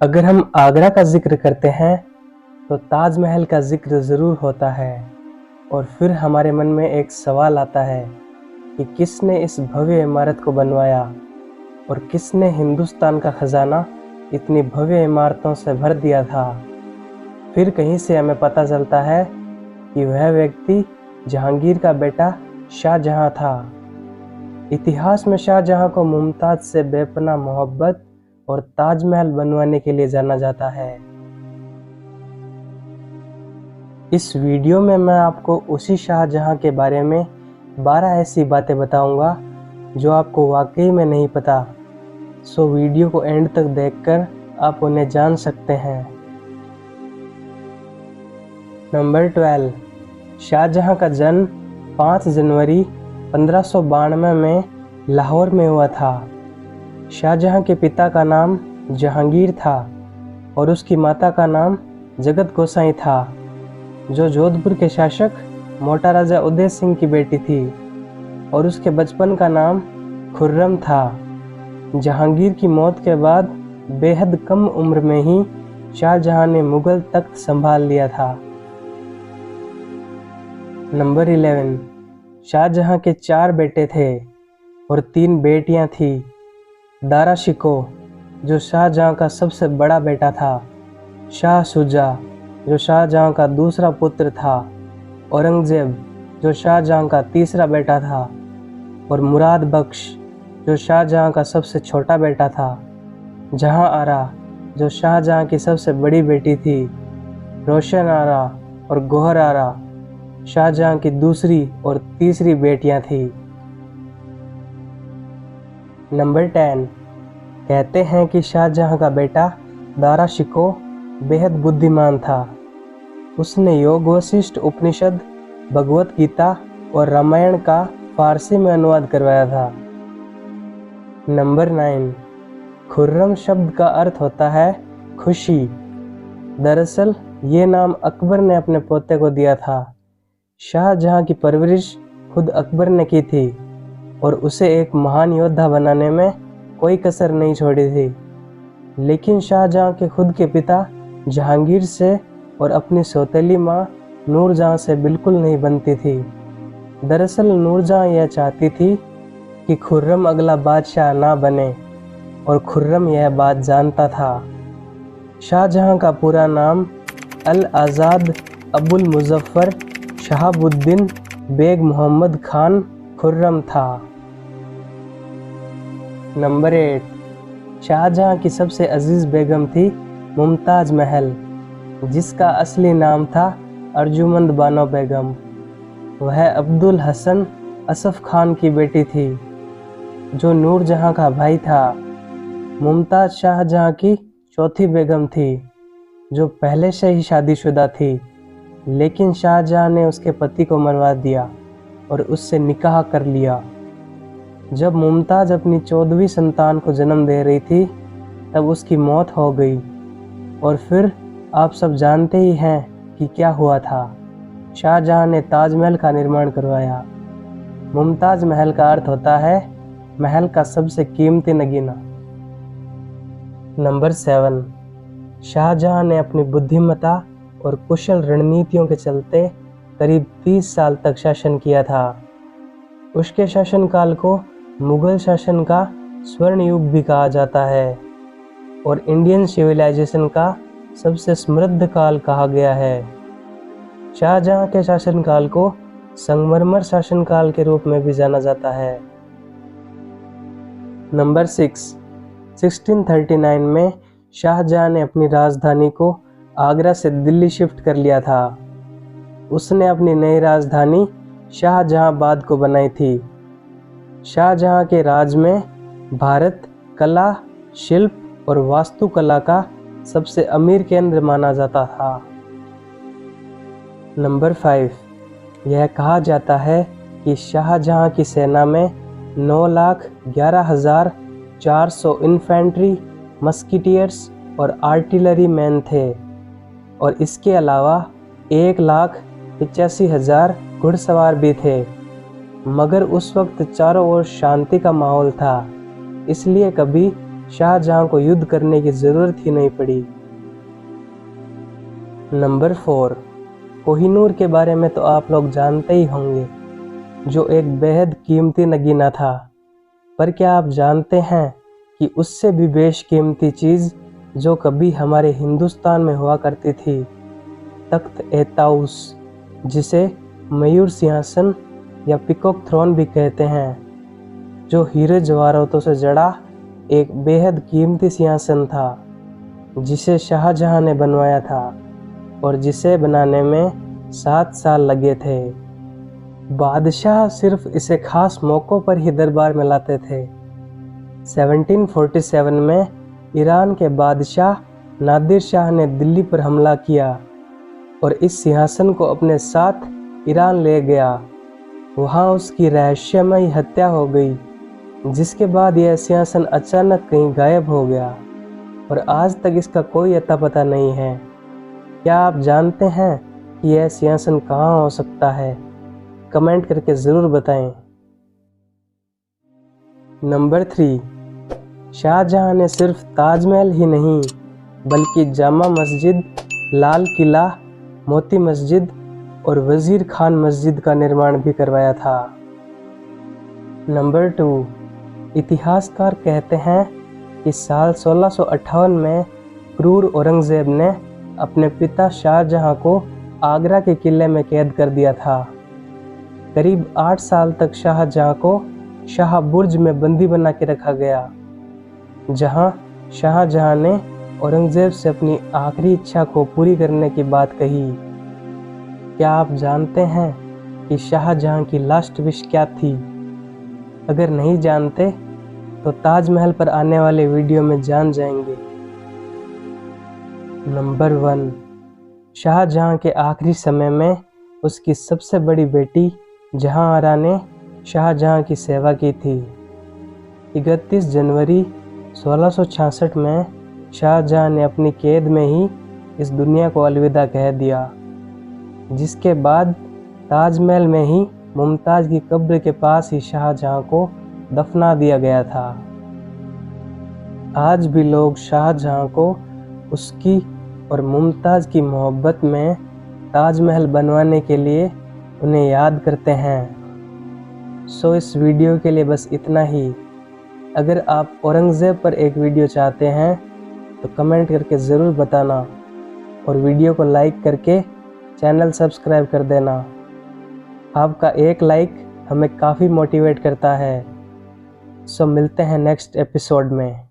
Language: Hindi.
अगर हम आगरा का जिक्र करते हैं तो ताजमहल का जिक्र ज़रूर होता है और फिर हमारे मन में एक सवाल आता है कि किसने इस भव्य इमारत को बनवाया और किसने हिंदुस्तान का खजाना इतनी भव्य इमारतों से भर दिया था। फिर कहीं से हमें पता चलता है कि वह व्यक्ति जहांगीर का बेटा शाहजहां था। इतिहास में शाहजहां को मुमताज से बेपनाह मोहब्बत और ताजमहल बनवाने के लिए जाना जाता है। इस वीडियो में मैं आपको उसी शाहजहां के बारे में 12 ऐसी बातें बताऊंगा जो आपको वाकई में नहीं पता। सो वीडियो को एंड तक देखकर आप उन्हें जान सकते हैं। नंबर 12, शाहजहां का जन्म 5 जनवरी 1592 में लाहौर में हुआ था। शाहजहां के पिता का नाम जहांगीर था और उसकी माता का नाम जगत गोसाई था, जो जोधपुर के शासक मोटा राजा उदय सिंह की बेटी थी और उसके बचपन का नाम खुर्रम था। जहांगीर की मौत के बाद बेहद कम उम्र में ही शाहजहां ने मुगल तख्त संभाल लिया था। नंबर 11, शाहजहां के 4 बेटे थे और 3 बेटियां थी। दारा शिको, जो शाहजहां का सबसे बड़ा बेटा था, शाह शुजा, जो शाहजहां का दूसरा पुत्र था, औरंगजेब, जो शाहजहां का तीसरा बेटा था, और मुराद बख्श, जो शाहजहां का सबसे छोटा बेटा था। जहां आरा, जो शाहजहां की सबसे बड़ी बेटी थी। रोशन आरा और गोहर आरा शाहजहां की दूसरी और तीसरी बेटियां थी। नंबर 10, कहते हैं कि शाहजहां का बेटा दारा शिको बेहद बुद्धिमान था। उसने योग वशिष्ठ उपनिषद, भगवत गीता और रामायण का फारसी में अनुवाद करवाया था। नंबर 9, खुर्रम शब्द का अर्थ होता है खुशी। दरअसल ये नाम अकबर ने अपने पोते को दिया था। शाहजहां की परवरिश खुद अकबर ने की थी और उसे एक महान योद्धा बनाने में कोई कसर नहीं छोड़ी थी। लेकिन शाहजहां के खुद के पिता जहांगीर से और अपनी सौतेली माँ नूरजहां से बिल्कुल नहीं बनती थी। दरअसल नूरजहां यह चाहती थी कि खुर्रम अगला बादशाह ना बने और खुर्रम यह बात जानता था। शाहजहां का पूरा नाम अल आज़ाद अबुल मुज़फ़्फ़र शहाबुद्दीन बेग मोहम्मद खान खुर्रम था। नंबर 8, शाहजहां की सबसे अजीज बेगम थी मुमताज महल, जिसका असली नाम था अर्जुमंद बानो बेगम। वह अब्दुल हसन असफ खान की बेटी थी, जो नूरजहां का भाई था। मुमताज शाहजहां की चौथी बेगम थी, जो पहले से ही शादीशुदा थी, लेकिन शाहजहां ने उसके पति को मरवा दिया और उससे निकाह कर लिया। जब मुमताज अपनी 14वीं संतान को जन्म दे रही थी तब उसकी मौत हो गई और फिर आप सब जानते ही हैं कि क्या हुआ था। शाहजहां ने ताजमहल का निर्माण करवाया। मुमताज महल का अर्थ होता है महल का सबसे कीमती नगीना। नंबर 7, शाहजहां ने अपनी बुद्धिमत्ता और कुशल रणनीतियों के चलते करीब 30 साल तक शासन किया था। उसके शासनकाल को मुगल शासन का स्वर्ण युग भी कहा जाता है और इंडियन सिविलाइजेशन का सबसे समृद्ध काल कहा गया है। शाहजहां के शासनकाल को संगमरमर शासनकाल के रूप में भी जाना जाता है। नंबर 6, 1639 में शाहजहां ने अपनी राजधानी को आगरा से दिल्ली शिफ्ट कर लिया था। उसने अपनी नई राजधानी शाहजहांबाद को बनाई थी। शाहजहां के राज में भारत कला, शिल्प और वास्तुकला का सबसे अमीर केंद्र माना जाता था। नंबर 5, यह कहा जाता है कि शाहजहां की सेना में 9,11,400 इन्फेंट्री, मस्किटियर्स और आर्टिलरी मैन थे और इसके अलावा 1,85,000 घुड़सवार भी थे। मगर उस वक्त चारों ओर शांति का माहौल था, इसलिए कभी शाहजहां को युद्ध करने की ज़रूरत ही नहीं पड़ी। नंबर 4, कोहिनूर के बारे में तो आप लोग जानते ही होंगे, जो एक बेहद कीमती नगीना था। पर क्या आप जानते हैं कि उससे भी बेशकीमती चीज़ जो कभी हमारे हिंदुस्तान में हुआ करती थी, तख्त-ए-ताउस, जिसे मयूर सिंहासन या पीकॉक थ्रोन भी कहते हैं, जो हीरे जवाहरातों से जड़ा एक बेहद कीमती सिंहासन था, जिसे शाहजहां ने बनवाया था और जिसे बनाने में 7 साल लगे थे। बादशाह सिर्फ इसे खास मौक़ों पर ही दरबार में लाते थे। 1747 में ईरान के बादशाह नादिर शाह ने दिल्ली पर हमला किया और इस सिंहासन को अपने साथ ईरान ले गया। वहाँ उसकी रहस्यमयी हत्या हो गई, जिसके बाद यह सिंहासन अचानक कहीं गायब हो गया और आज तक इसका कोई अता पता नहीं है। क्या आप जानते हैं कि यह सिंहासन कहाँ हो सकता है? कमेंट करके ज़रूर बताएं। नंबर 3, शाहजहां ने सिर्फ ताजमहल ही नहीं बल्कि जामा मस्जिद, लाल किला, मोती मस्जिद और वजीर खान मस्जिद का निर्माण भी करवाया था। नंबर 2, इतिहासकार कहते हैं कि साल 1658 में क्रूर औरंगज़ेब ने अपने पिता शाहजहां को आगरा के किले में कैद कर दिया था। करीब 8 साल तक शाहजहां को शाह बुर्ज में बंदी बना के रखा गया, जहां शाहजहां ने औरंगज़ेब से अपनी आखिरी इच्छा को पूरी करने की बात कही। क्या आप जानते हैं कि शाहजहां की लास्ट विश क्या थी? अगर नहीं जानते तो ताजमहल पर आने वाले वीडियो में जान जाएंगे। नंबर 1, शाहजहां के आखिरी समय में उसकी सबसे बड़ी बेटी जहांआरा ने शाहजहां की सेवा की थी। 31 जनवरी 1666 में शाहजहां ने अपनी कैद में ही इस दुनिया को अलविदा कह दिया, जिसके बाद ताजमहल में ही मुमताज़ की कब्र के पास ही शाहजहां को दफना दिया गया था। आज भी लोग शाहजहां को उसकी और मुमताज़ की मोहब्बत में ताजमहल बनवाने के लिए उन्हें याद करते हैं। सो इस वीडियो के लिए बस इतना ही। अगर आप औरंगज़ेब पर एक वीडियो चाहते हैं तो कमेंट करके ज़रूर बताना और वीडियो को लाइक करके चैनल सब्सक्राइब कर देना। आपका एक लाइक हमें काफ़ी मोटिवेट करता है। सो मिलते हैं नेक्स्ट एपिसोड में।